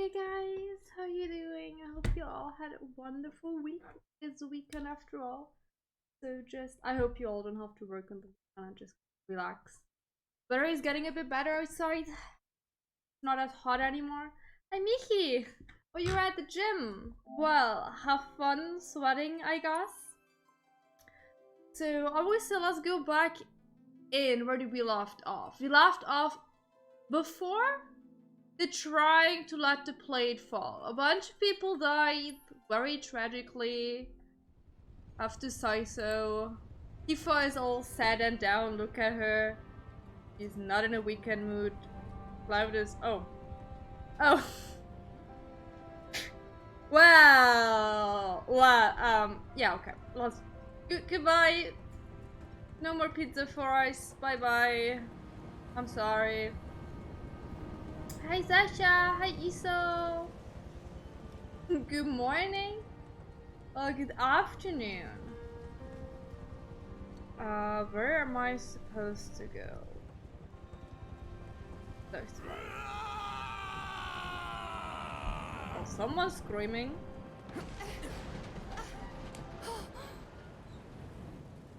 Hey guys, how you doing? I hope you all had a wonderful week. It's a weekend after all. So I hope you all don't have to work on the weekend and just relax. Weather is getting a bit better outside. It's not as hot anymore. Hi Miki! Oh, you're at the gym. Well, have fun sweating, I guess. So obviously let's go back in. Where did we left off? We left off before they're trying to let the plate fall. A bunch of people died very tragically. Have to say so. Tifa is all sad and down. Look at her. She's not in a weekend mood. Cloud is. Oh. Oh. Well. Yeah. Okay. Let's. Goodbye. No more pizza for us. Bye bye. I'm sorry. Hi Sasha. Hi Iso. Good morning. Oh, good afternoon. Where am I supposed to go? This way. Oh, someone's screaming.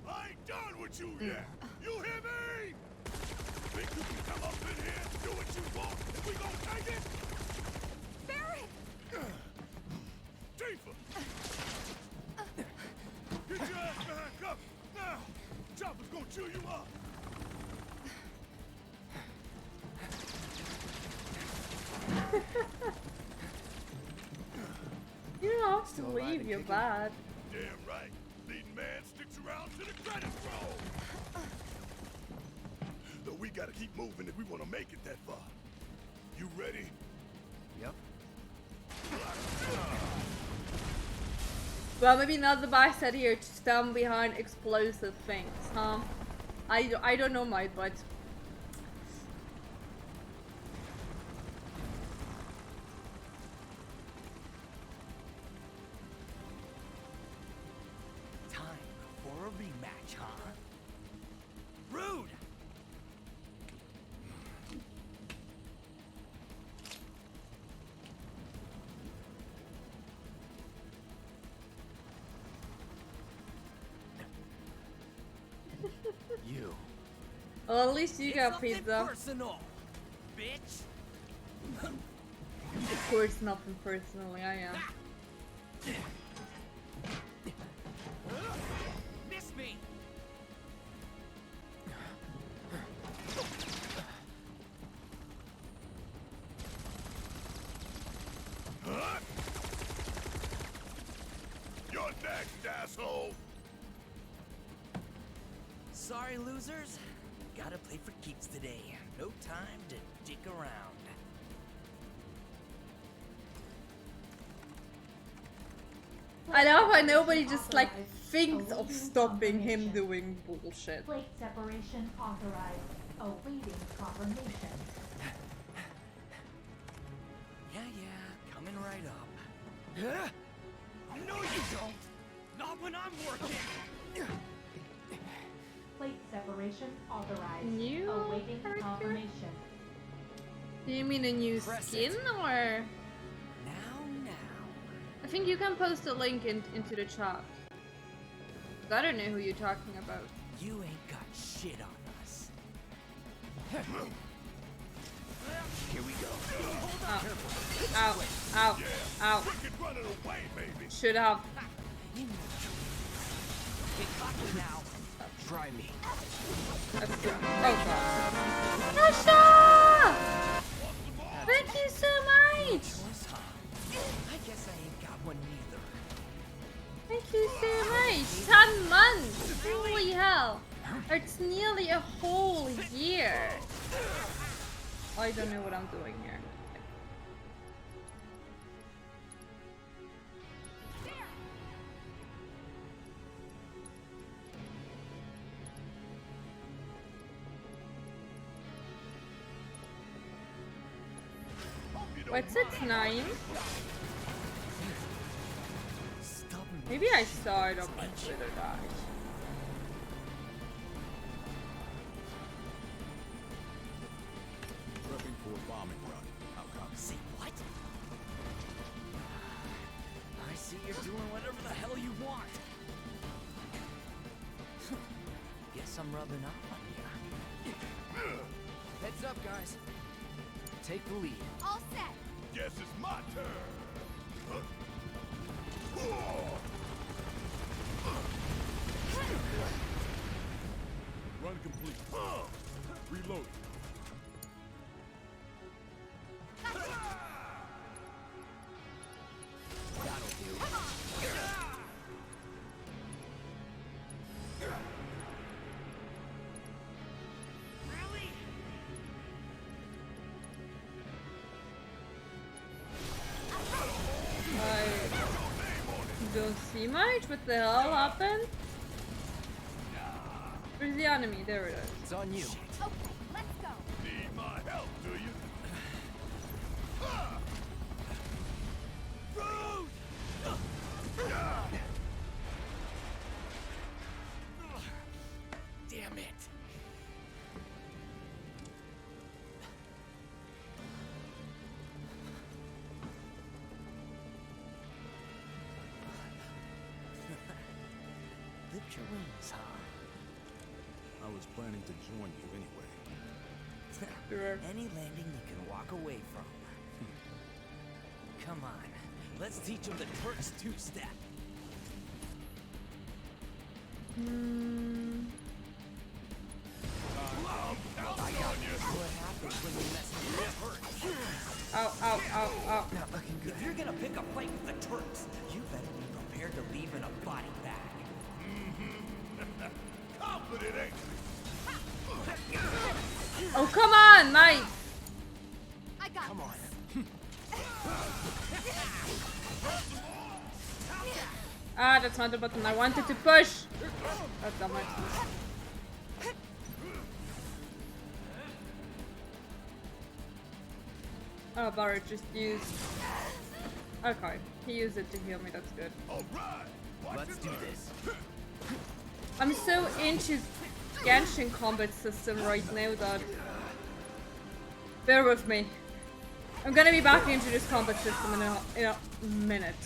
I ain't done with you yet. You hear me? Think you can come up in here and do what you want and we gon' take it? Barrett! Tifa! Get your ass behind cover! Now! Chopper's gonna chew you up! You don't have to leave, you're bad. Damn right! Leading man sticks around to the credits roll! Though we gotta keep moving if we wanna make it that far. You ready? Yep. Well, maybe not the best idea to stand behind explosive things, huh? I don't know, mate, but... Time for a rematch, huh? Rude! You. Well, at least you got It's pizza. personal, bitch. Of course, nothing personally, I am. Miss me. Huh? You're next, asshole! Sorry, losers. Gotta play for keeps today. No time to dick around. I love how nobody just like thinks of stopping him doing bullshit. Plate separation authorized. Awaiting confirmation. Yeah, coming right up. No, you don't. Not when I'm working. Plate separation authorized. New Awaiting character? confirmation. Do you mean a new Press skin it. or? Now. I think you can post a link into the chat. I don't know who you're talking about. You ain't got shit on us. Here we go. Ow. Ow. Ow. Wicked running away, baby! Should have. Get cocky now. Try me. That's good. Oh god. Nasha! Thank you so much! Choice, huh? I guess I ain't got one neither. Thank you so much! 10 months! Holy hell! It's nearly a whole year! I don't know what I'm doing here. What's it 9? Stubborn. Maybe I saw it on my Twitter, guys. Prepping for a bombing run. How come? Say what? guess I'm rubbing off on you. Heads up, guys. Take the lead. All set. Guess it's my turn. Run complete. Reloading. That'll do. Really? I don't see much. What the hell happened? Where's the enemy? There it is. It's on you. Okay, let's go. Need my help, do you? Damn it. Lift your wings, huh? I was planning to join you anyway. Sure. Any landing you can walk away from. Come on, let's teach them the Turks two-step. What happens when you mess with the Turks? Ow, ow, ow, ow. Not looking good. If you're gonna pick a fight with the Turks, you better be prepared to leave in a body bag. Confident, ain't you? Oh, come on, knife. I got Come on. Ah, that's not the button I wanted to push. That's not much. Oh, Barrett just used. Okay, he used it to heal me. That's good. All right. Let's do this. I'm so into Genshin combat system right now that. Bear with me. I'm gonna be back into this combat system in a minute.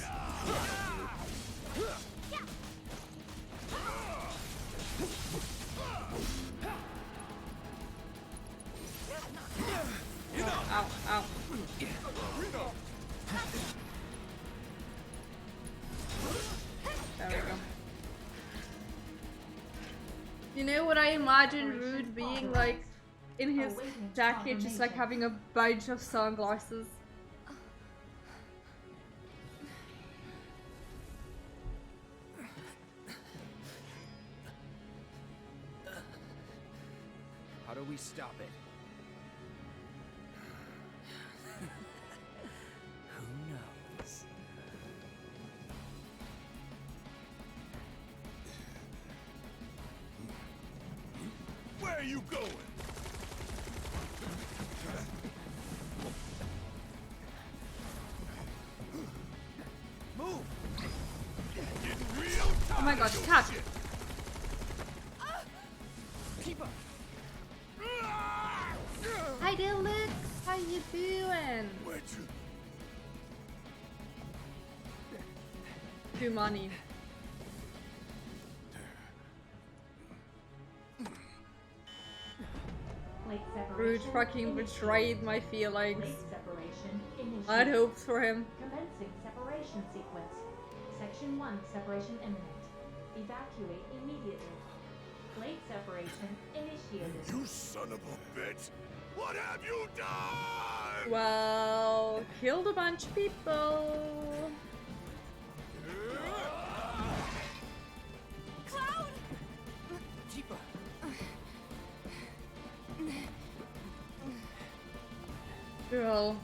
Ow, ow. There we go. You know what I imagine Rude being like in his jacket, just like having a bunch of sunglasses. How do we stop it? Who knows? Where are you going? Move! Getting real tired. Oh my god, cat! Keep up! Hi there, Lux. How you doing? Where'd you? Do money. Plate Rude separation fucking initiated. betrayed my feelings. Plate separation initiated. I had hopes for him. Commencing separation sequence. Section 1 separation imminent. Evacuate immediately. Plate separation initiated. You son of a bitch! What have you done? Well, killed a bunch of people. Cloud! Keep up! Girl.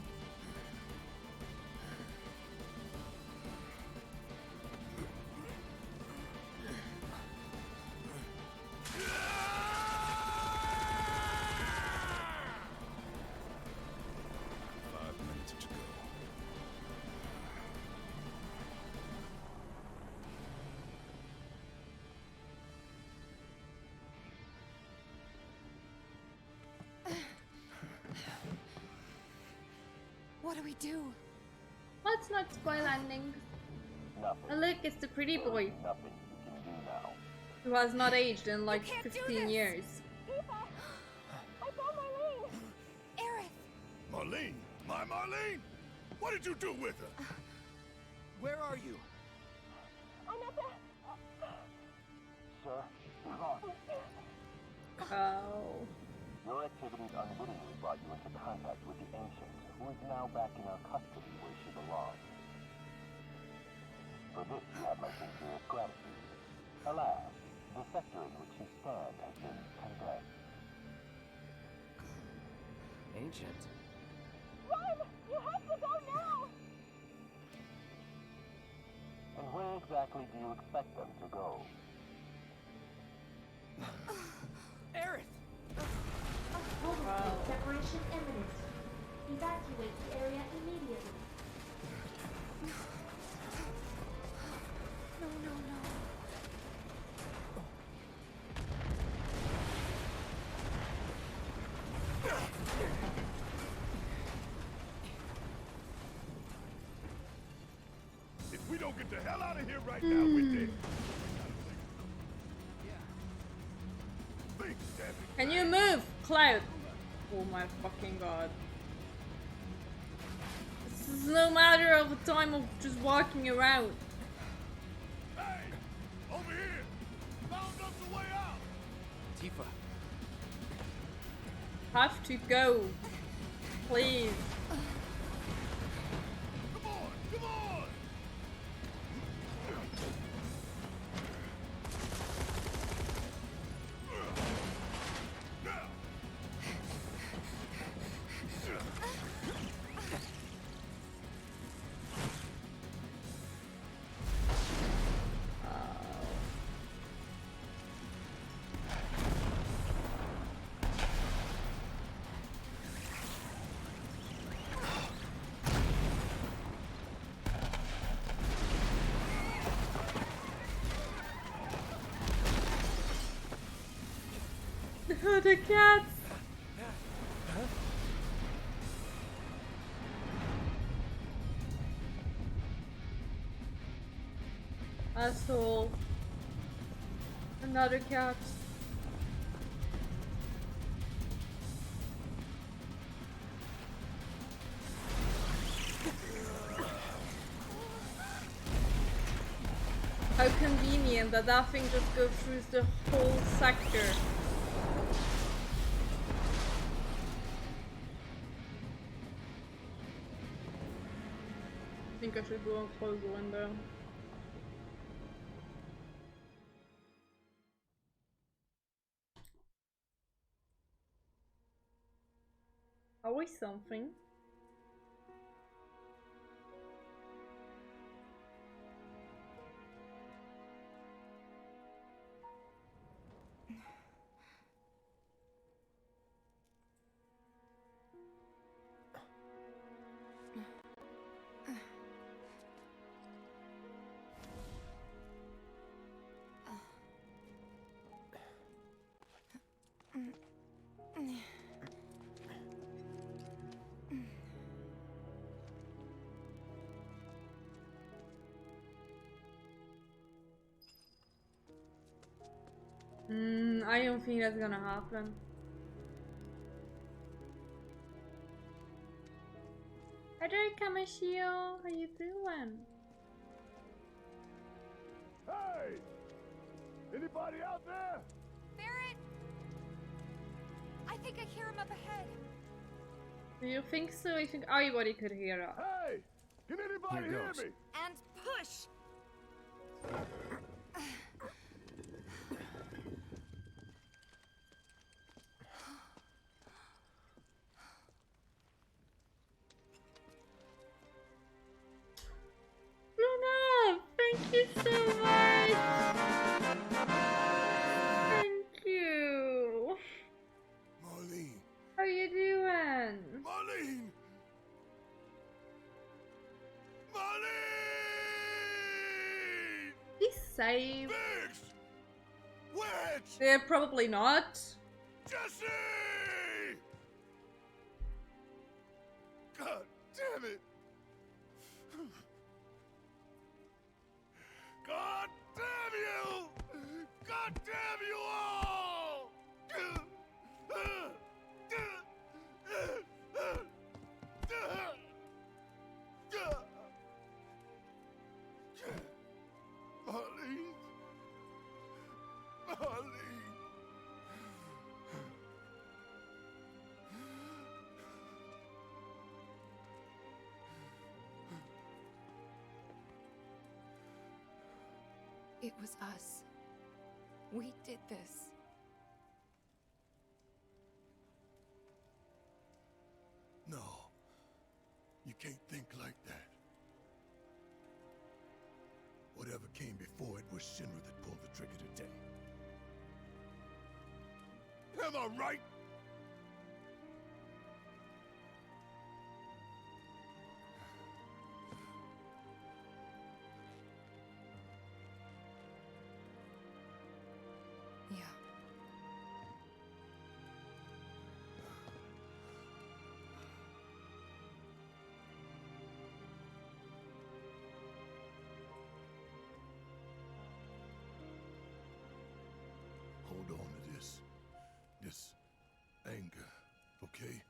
What do we do? Let's not spoil endings. Nothing. Oh, look, it's the pretty boy. Nothing you can do now. Who has not aged in like can't do 15 this. years. I found Marlene! Aerith! Marlene? My Marlene? What did you do with her? Where are you? I'm at the... Sir, you're on. Oh. Your activities unwittingly brought you into contact with the Ancient, who is now back in our custody where she belongs. For this you have my sincerest gratitude. Alas, the sector in which you stand has been condemned. Ancient. Run! You have to go now! And where exactly do you expect them to go? Aerith! Total fleet separation imminent. Evacuate the area immediately. No, no, no. If we don't get the hell out of here right now, we're dead. Think, damn it. Can you move, Cloud? Oh my fucking god. This is no matter of a time of just walking around. Hey! Over here! Found us a way out! Tifa. Have to go. Please. Come on! Come on! Now! The cats. Asshole. Another cat. How convenient that that thing just goes through the whole sector. I think I should go and close the window. Always something. I don't think that's gonna happen. Hi there, Kamashio. How you doing? Hey! Anybody out there? Barrett! I think I hear him up ahead. Do you think so? I think everybody could hear us. Hey! Can anybody Here hear goes. me? And push! Luna, thank you so much. Thank you. Marlene! How you doing? Marlene! Marlene! He's safe. Biggs! Wedge! They're probably not. Jesse! God damn it! God damn you! God damn you all! Marlene. Marlene. It was us. We did this. No. You can't think like that. Whatever came before it was Shinra that pulled the trigger today. Am I right? Yeah. Hold on to this anger, okay?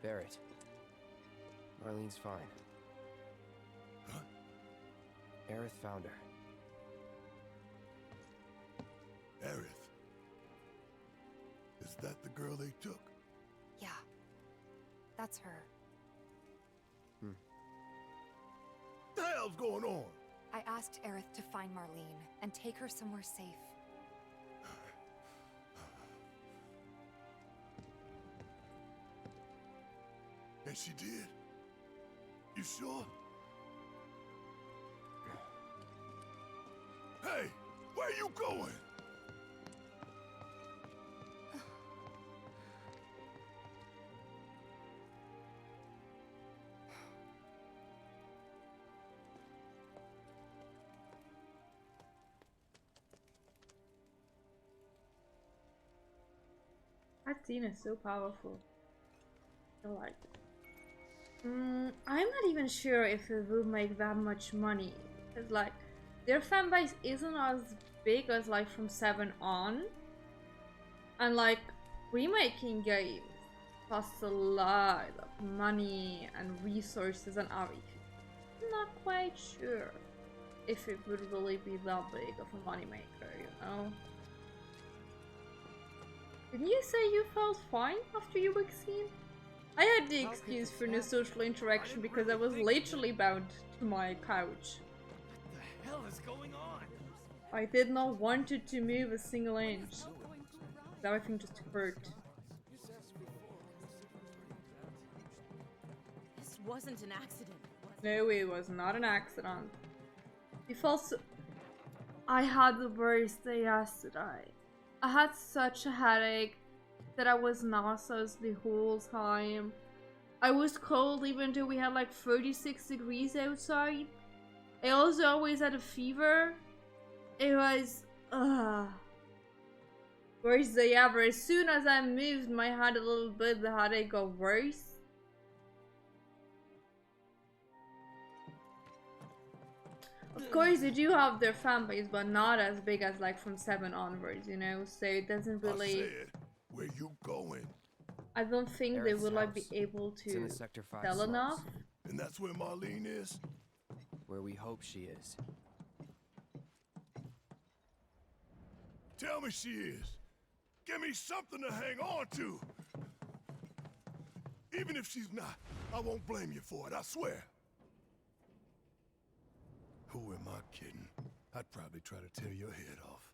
Barrett. Marlene's fine. Huh? Aerith found her. Aerith. Is that the girl they took? Yeah. That's her. The hell's going on? I asked Aerith to find Marlene and take her somewhere safe. And she did? You sure? Hey, where you going? That scene is so powerful. I like it. I'm not even sure if it will make that much money. Because, like, their fan base isn't as big as, like, from 7 on. And, like, remaking games costs a lot of money and resources and everything. I'm not quite sure if it would really be that big of a moneymaker, you know? Didn't you say you felt fine after your vaccine? I had the excuse for no social interaction because I was literally bound to my couch. What the hell is going on? I did not want it to move a single inch. Everything just hurt. This wasn't an accident. No, it was not an accident. It felt so... I had the worst day yesterday. I had such a headache that I was nauseous the whole time. I was cold even though we had like 36 degrees outside. I also always had a fever. It was... worst day ever. As soon as I moved my head a little bit, the headache got worse. Of course, they do have their fan base, but not as big as like from 7 onwards, you know. So it doesn't really. I said, where you going? I don't think they Aerith's will like be house. able It's in the to Sector 5 sell slums, enough. And that's where Marlene is? where we hope she is. Tell me she is. Give me something to hang on to. Even if she's not, I won't blame you for it, I swear. Who am I kidding? I'd probably try to tear your head off.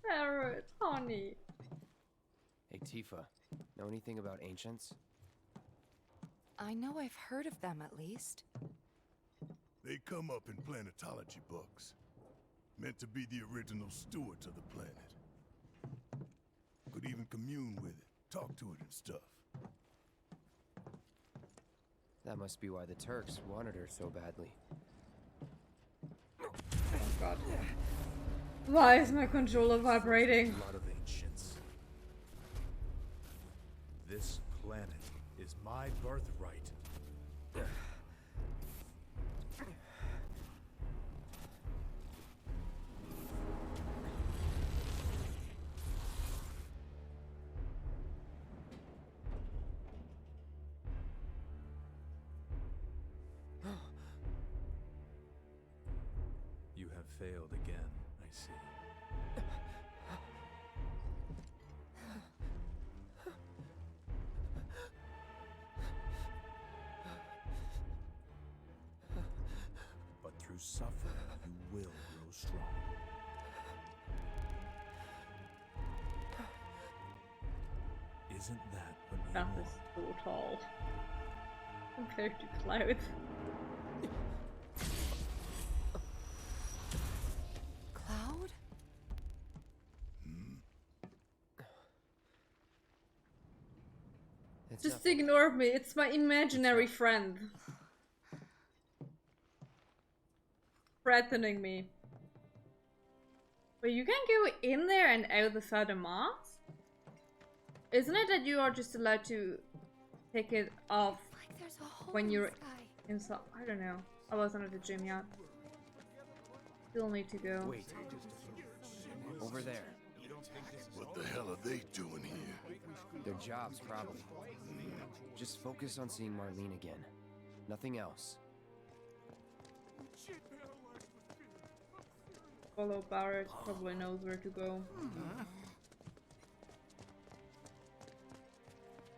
Parrot, honey. Hey, Tifa, know anything about ancients? I know I've heard of them at least. They come up in planetology books. Meant to be the original stewards of the planet. Could even commune with it, talk to it and stuff. That must be why the Turks wanted her so badly. Oh god. Why is my controller vibrating? Blood of ancients. This planet is my birthright. You have failed again, I see. But through suffering, you will grow strong. Isn't that what you That want? is so tall. Compared to Cloud. Cloud? It's Just nothing. ignore me, it's my imaginary friend. Threatening me. But you can go in there and out without a mask? Isn't it that you are just allowed to take it off Like there's a hole when in you're the sky. inside? I don't know. I wasn't at the gym yet. Still need to go. Wait. Over there. What the hell are they doing here? Their jobs, probably. Just focus on seeing Marlene again. Nothing else. Follow Barrett, probably knows where to go.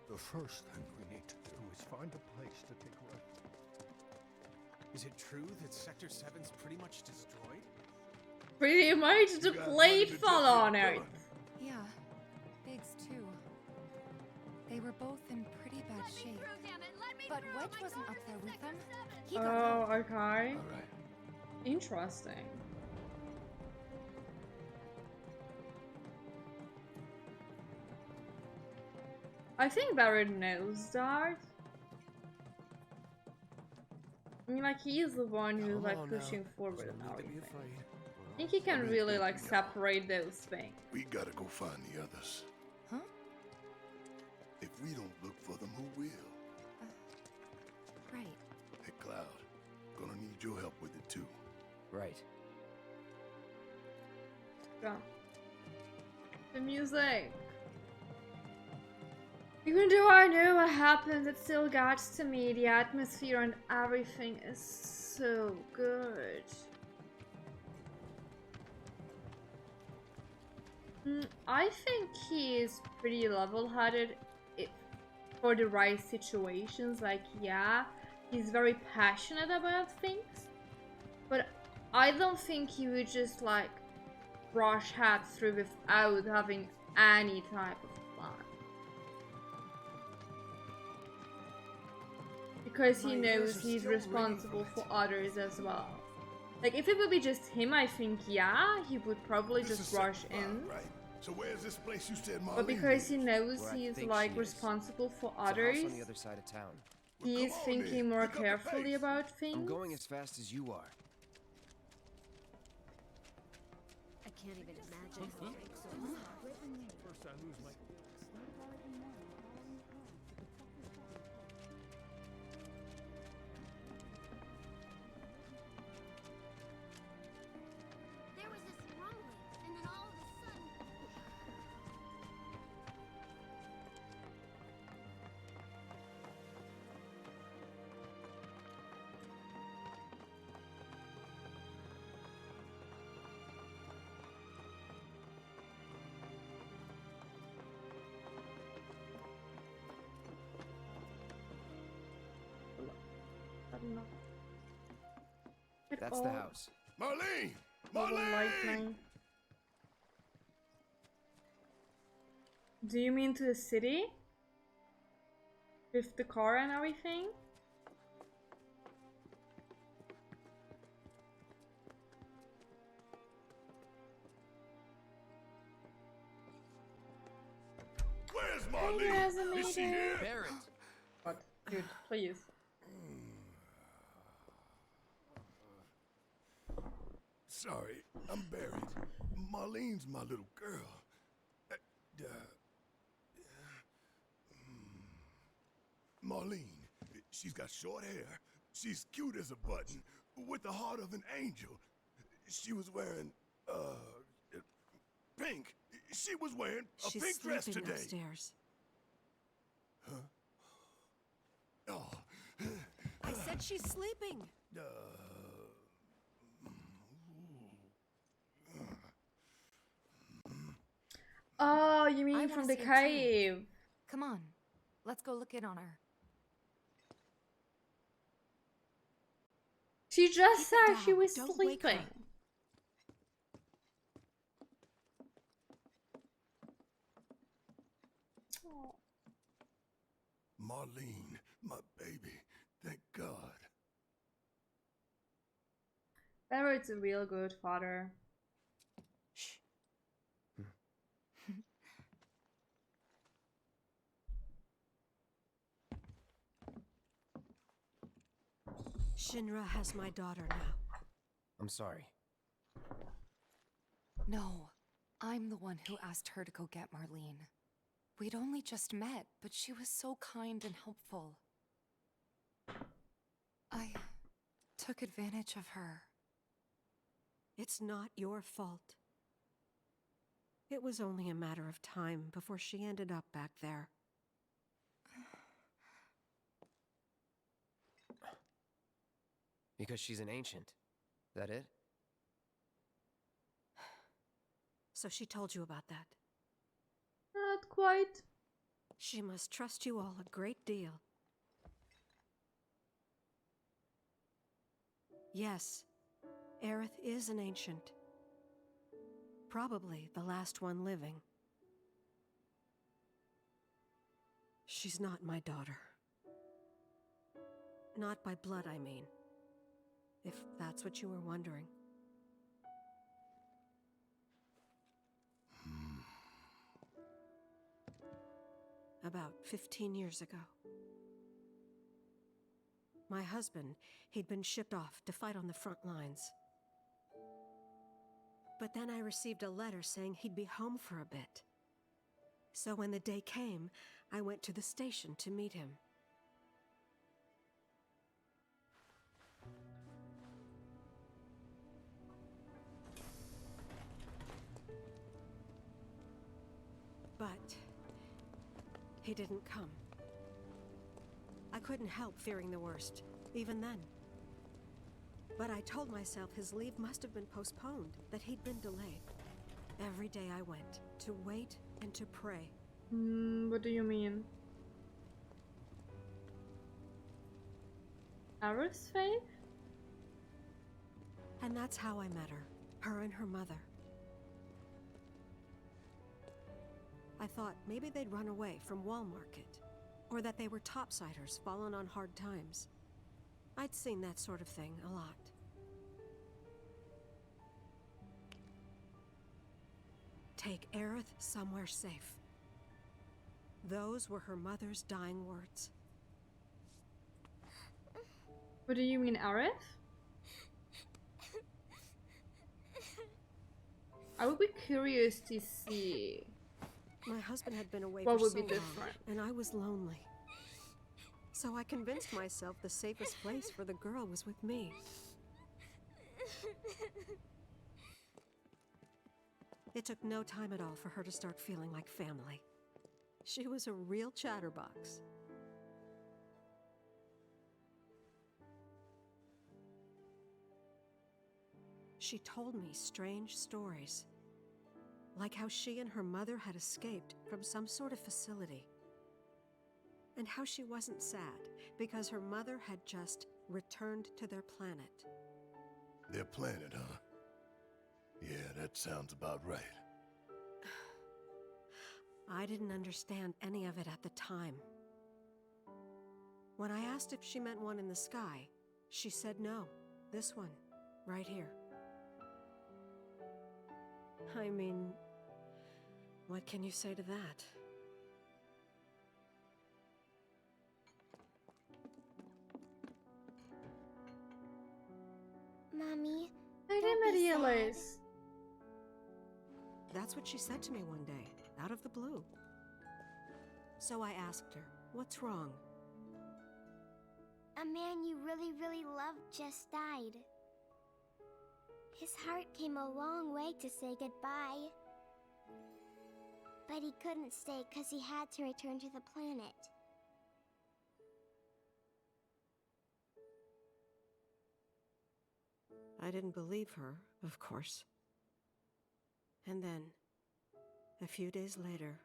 The first thing we need to do is find a place to take refuge. Is it true that Sector 7's pretty much destroyed? Pretty much the plate fell on it. Yeah, Biggs too. They were both in pretty bad shape. But Wedge wasn't up there with them. He got Oh, out. okay. Alright. Interesting. I think Barrett knows that. I mean, like, he is the one who's like pushing forward and everything. I think he can really like separate those things. We gotta go find the others. Huh? If we don't look for them, who will? Right. Hey, Cloud. Gonna need your help with it too. Right. Yeah. The music. Even though I know what happened, it still gets to me. The atmosphere and everything is so good. I think he is pretty level-headed for the right situations. Like, yeah, he's very passionate about things, but I don't think he would just like rush head through without having any type of plan. Because he knows he's responsible for others as well. Like, if it would be just him, I think, yeah, he would probably This just is rush Sector in. 5, right? So where's this place you said Marlene But because he is? knows Where I he's, think like, she is. responsible for It's a house others, on the other side of town. he Well, is come on thinking then. more Pick up the carefully pace. about things. I'm going as fast as you are. I can't even imagine. First I lose my... There was this rumbling, and then all of a sudden... I don't know. At That's the all. house. Marlene! Little Marlene! lightning. Do you mean to the city? With the car and everything? Where's Hey, Marlene? Is she Resonator. here? Barrett! What? Dude, please. sorry. I'm buried. Marlene's my little girl. Marlene. She's got short hair. She's cute as a button, with the heart of an angel. She was wearing, pink. She was wearing a pink dress today. She's sleeping upstairs. Huh? Oh. I said she's sleeping. Oh, you mean I from wanna the see her too. cave? Come on, let's go look in on her. She just Keep it said down. she was Don't wake her. sleeping. Marlene, my baby. Thank God. Barrett's a real good father. Shh. Shinra has my daughter now. I'm sorry. No, I'm the one who asked her to go get Marlene. We'd only just met, but she was so kind and helpful. I took advantage of her. It's not your fault. It was only a matter of time before she ended up back there. Because she's an ancient. That it? So she told you about that. Not quite. She must trust you all a great deal. Yes, Aerith is an ancient. Probably the last one living. She's not my daughter. Not by blood, I mean. If that's what you were wondering. About 15 years ago. My husband, he'd been shipped off to fight on the front lines. But then I received a letter saying he'd be home for a bit. So when the day came, I went to the station to meet him. But he didn't come. I couldn't help fearing the worst, even then. But I told myself his leave must have been postponed, that he'd been delayed. Every day I went, to wait and to pray. What do you mean? Aerith's faith? And that's how I met her and her mother. I thought maybe they'd run away from Wall Market, or that they were topsiders fallen on hard times. I'd seen that sort of thing a lot. Take Aerith somewhere safe. Those were her mother's dying words. What do you mean, Aerith? I would be curious to see My husband had been away what for would so be long, different. and I was lonely. So I convinced myself the safest place for the girl was with me. It took no time at all for her to start feeling like family. She was a real chatterbox. She told me strange stories, like how she and her mother had escaped from some sort of facility, and how she wasn't sad because her mother had just returned to their planet. Their planet, huh? Yeah, that sounds about right. I didn't understand any of it at the time. When I asked if she meant one in the sky, she said no, this one, right here. I mean, what can you say to that? Mommy, I Don't didn't be sad. realize. That's what she said to me one day, out of the blue. So I asked her, what's wrong? A man you really, really loved just died. His heart came a long way to say goodbye. But he couldn't stay because he had to return to the planet. I didn't believe her, of course. And then, a few days later,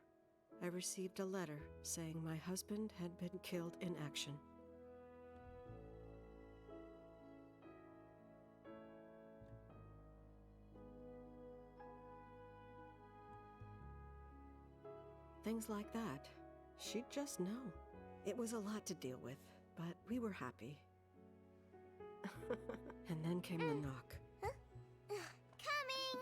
I received a letter saying my husband had been killed in action. Things like that. She'd just know. It was a lot to deal with, but we were happy. And then came the knock. Coming!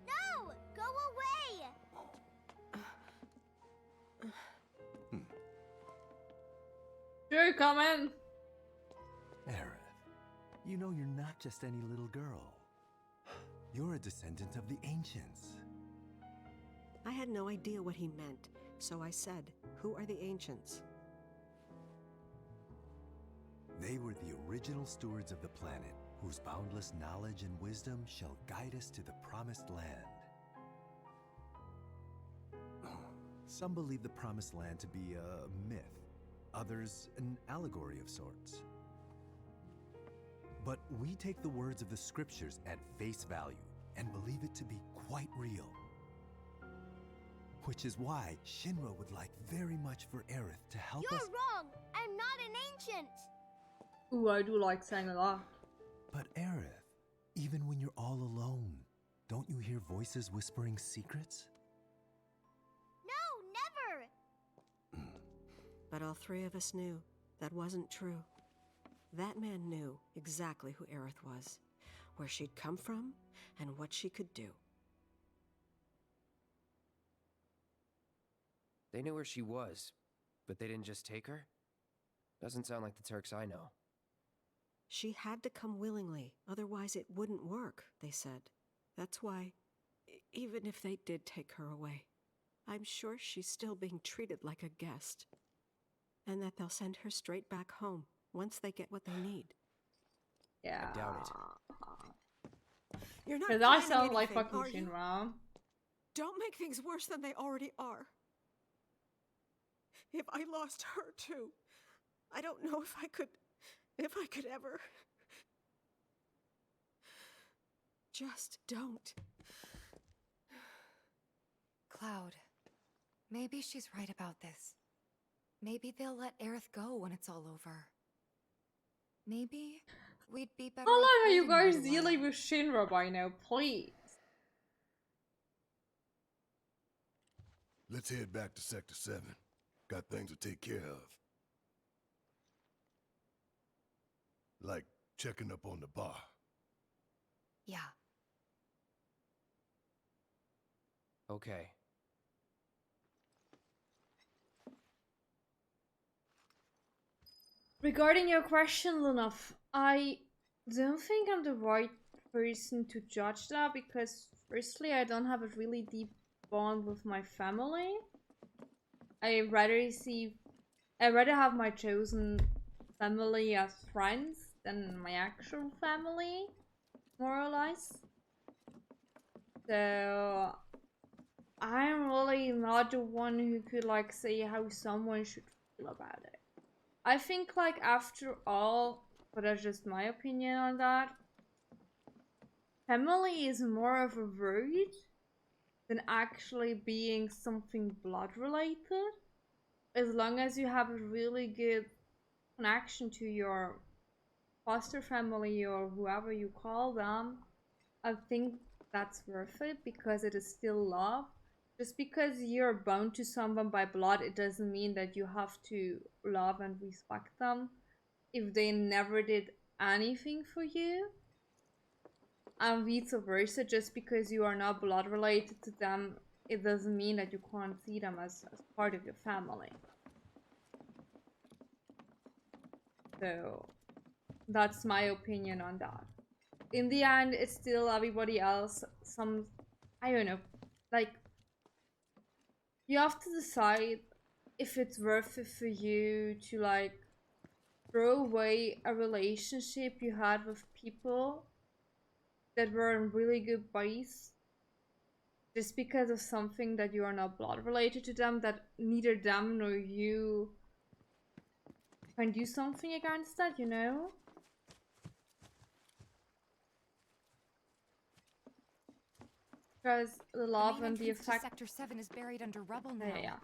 No! Go away! Sure, come in. Aerith, you know you're not just any little girl. You're a descendant of the ancients. I had no idea what he meant, so I said, "Who are the ancients?" They were the original stewards of the planet, whose boundless knowledge and wisdom shall guide us to the promised land. Some believe the promised land to be a myth, others an allegory of sorts. But we take the words of the scriptures at face value and believe it to be quite real. Which is why Shinra would like very much for Aerith to help us. You're wrong! I'm not an ancient! Ooh, I do like saying that. But Aerith, even when you're all alone, don't you hear voices whispering secrets? No, never! But all three of us knew that wasn't true. That man knew exactly who Aerith was, where she'd come from, and what she could do. They knew where she was, but they didn't just take her? Doesn't sound like the Turks I know. She had to come willingly, otherwise it wouldn't work, they said. That's why, even if they did take her away, I'm sure she's still being treated like a guest. And that they'll send her straight back home once they get what they need. Yeah. I doubt it. You're not Because I planning sound like anything, fucking are you? Shinra. Don't make things worse than they already are. If I lost her too, I don't know if I could ever. Just don't. Cloud, maybe she's right about this. Maybe they'll let Aerith go when it's all over. Maybe we'd be better How off long are you waiting a guys little dealing while. with Shinra by now, please? Let's head back to Sector 7. Got things to take care of. Like checking up on the bar. Yeah. Okay. Regarding your question, Lunaf, I don't think I'm the right person to judge that because, firstly, I don't have a really deep bond with my family. I'd rather have my chosen family as friends than my actual family, more or less. So I'm really not the one who could like say how someone should feel about it. I think like after all, but that's just my opinion on that, family is more of a word than actually being something blood related. As long as you have a really good connection to your foster family or whoever you call them, I think that's worth it because it is still love. Just because you're bound to someone by blood, it doesn't mean that you have to love and respect them if they never did anything for you. And vice versa, just because you are not blood related to them, it doesn't mean that you can't see them as part of your family. So that's my opinion on that. In the end, it's still everybody else. I don't know, like, you have to decide if it's worth it for you to like throw away a relationship you had with people that were in really good buddies just because of something that you are not blood related to them, that neither them nor you can do something against that, you know? Because the love and the affection. Sector 7 is buried under rubble now. Yeah.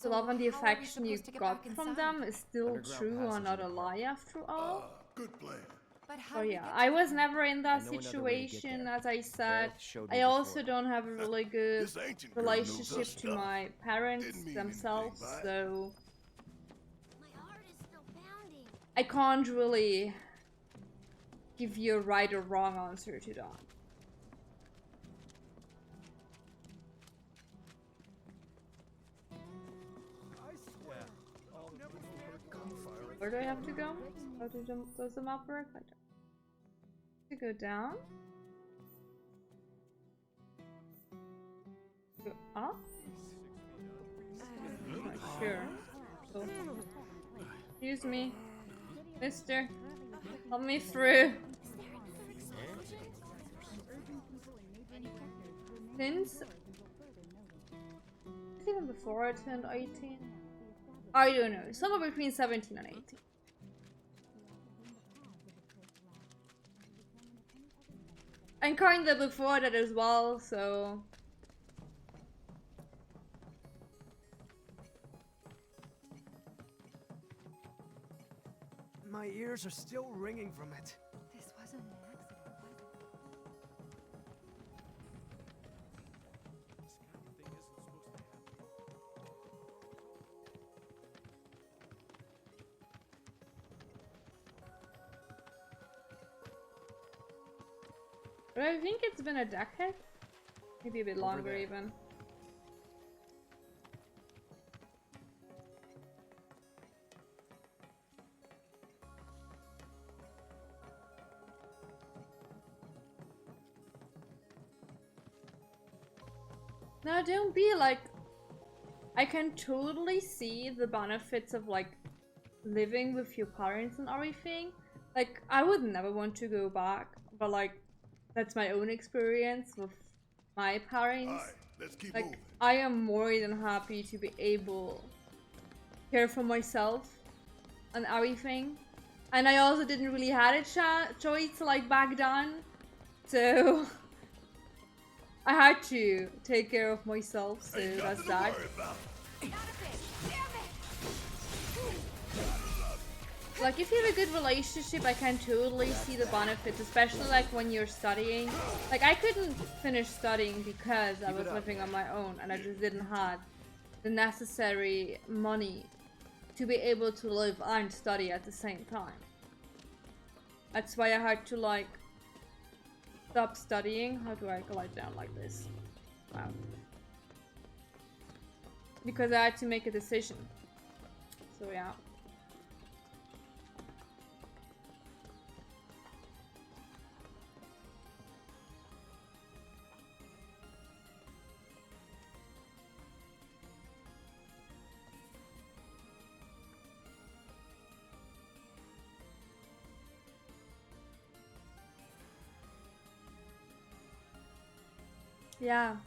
The love and the affection you got from them is still true or not a lie after all. Good plan. So yeah, I was never in that situation, as I said. I also don't have a really good relationship to my parents themselves, so I can't really give you a right or wrong answer to that. Where do I have to go? How does the map work? To go down? Go up? Sure. So, excuse me, mister. Help me through. Since even before I turned 18? I don't know, somewhere between 17 and 18. And kinda before that as well, so... My ears are still ringing from it. This wasn't an accident, was it? But I think it's been a decade? Maybe a bit longer even. Now don't be like... I can totally see the benefits of like living with your parents and everything. Like, I would never want to go back, but like, that's my own experience with my parents. Right, let's keep like, moving. I am more than happy to be able to care for myself and everything. And I also didn't really have a choice like back then. So I had to take care of myself, so that's that. Like, if you have a good relationship, I can totally see the benefits, especially like when you're studying. Like, I couldn't finish studying because I was living on my own and I just didn't have the necessary money to be able to live and study at the same time. That's why I had to like stop studying. How do I glide down like this? Wow. Because I had to make a decision. So yeah. Yeah.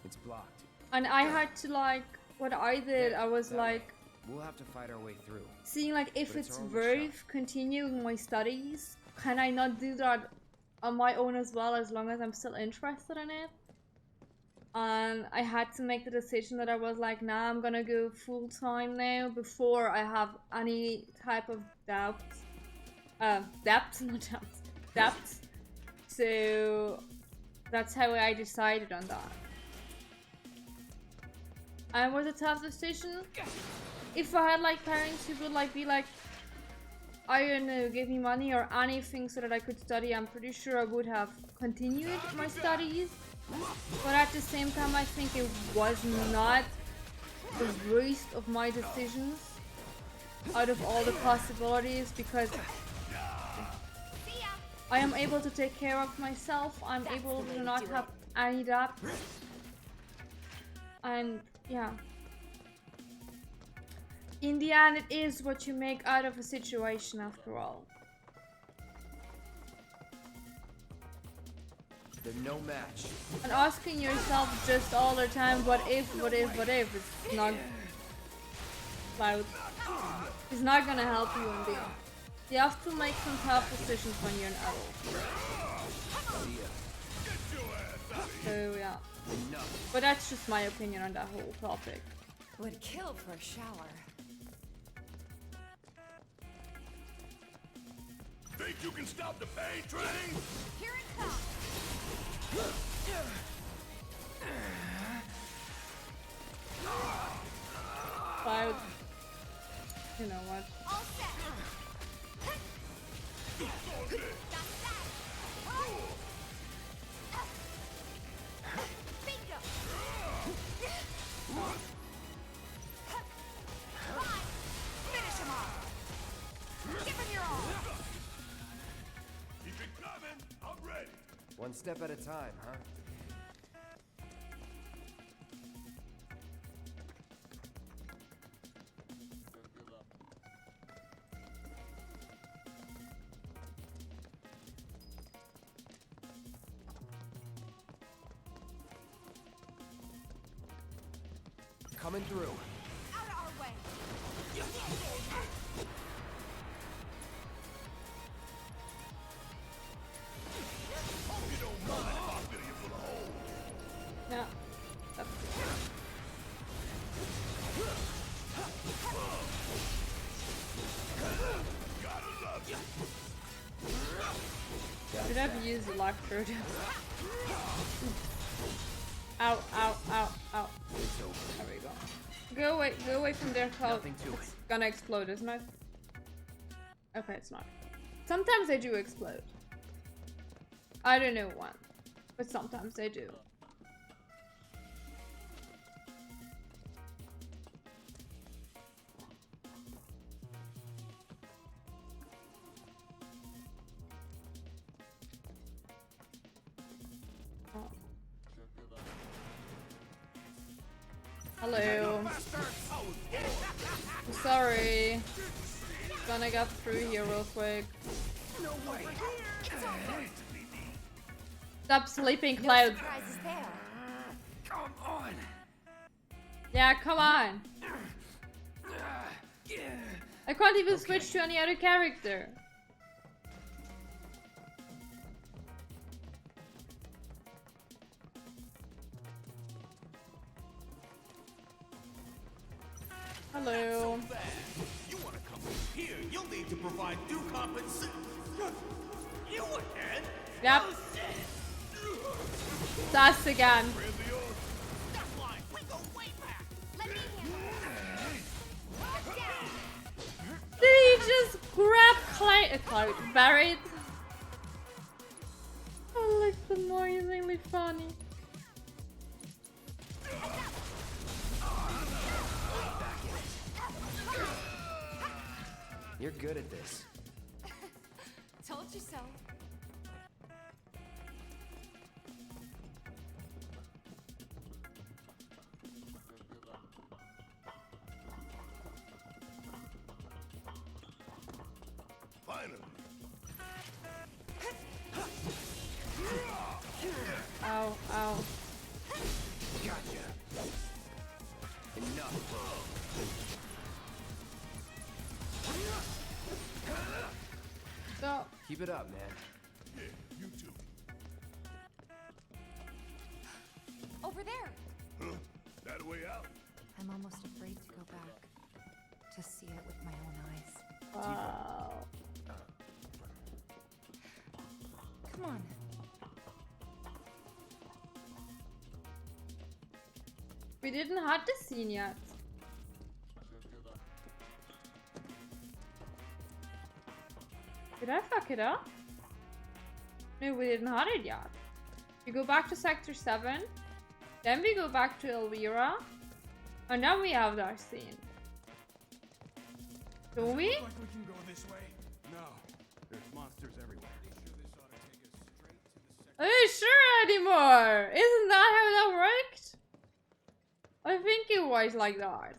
It's blocked. And I had to like, what I did, I was like, we'll have to fight our way through. Seeing like if it's worth continuing my studies, can I not do that on my own as well, as long as I'm still interested in it? And I had to make the decision that I was like, nah, I'm gonna go full time now before I have any type of doubt. Depth, not doubt. Depth. So that's how I decided on that. And it was a tough decision. If I had like parents who would like be like, I don't know, give me money or anything so that I could study, I'm pretty sure I would have continued my studies. But at the same time, I think it was not the worst of my decisions. out of all the possibilities because I am able to take care of myself. I'm able to not have any doubt. And yeah. In the end, it is what you make out of a situation after all. They're no match. And asking yourself just all the time, what if, it's not loud. It's not gonna help you in the end. You have to make some tough decisions when you're an adult. So yeah. But that's just my opinion on that whole topic. Would kill for a shower. Think you can stop the pain train? Here it comes. Cloud. You know what? All set. Bingo. Finish him off. Give him your all. Keep it coming. I'm ready. One step at a time, huh? Coming through. Out of our way. You don't mind if I fill you full of holes. Yeah. Gotta love you. Should have used electrode. Ow, ow, ow, ow. There we go. Go away from there, Cloud. It's gonna explode, isn't it? Okay, it's not. Sometimes they do explode. I don't know when, but sometimes they do. Hello. I'm sorry. Gonna get through here real quick. Stop sleeping, Cloud. No surprises there. Come on. Yeah, come on. I can't even switch to any other character. Hello. You want to come here? You'll need to provide due compensation. You again? Yep. That's again. That line, we go way back. Let me Did he just grab Cloud? Buried? Oh, looks amazingly funny. You're good at this. Told you so. Finally. Ow, ow. Gotcha. Enough. Stop. Keep it up, man. Yeah, you too. Over there. Huh? That a way out? I'm almost afraid to go back. To see it with my own eyes. Wow. Come on. We didn't have this scene yet. Did I fuck it up? No, we didn't have it yet. We go back to Sector 7. Then we go back to Elvira. And now we have that scene. Do we? Like we can go this way? No, there's monsters everywhere. Are you sure anymore? Isn't that how that worked? I think it was like that.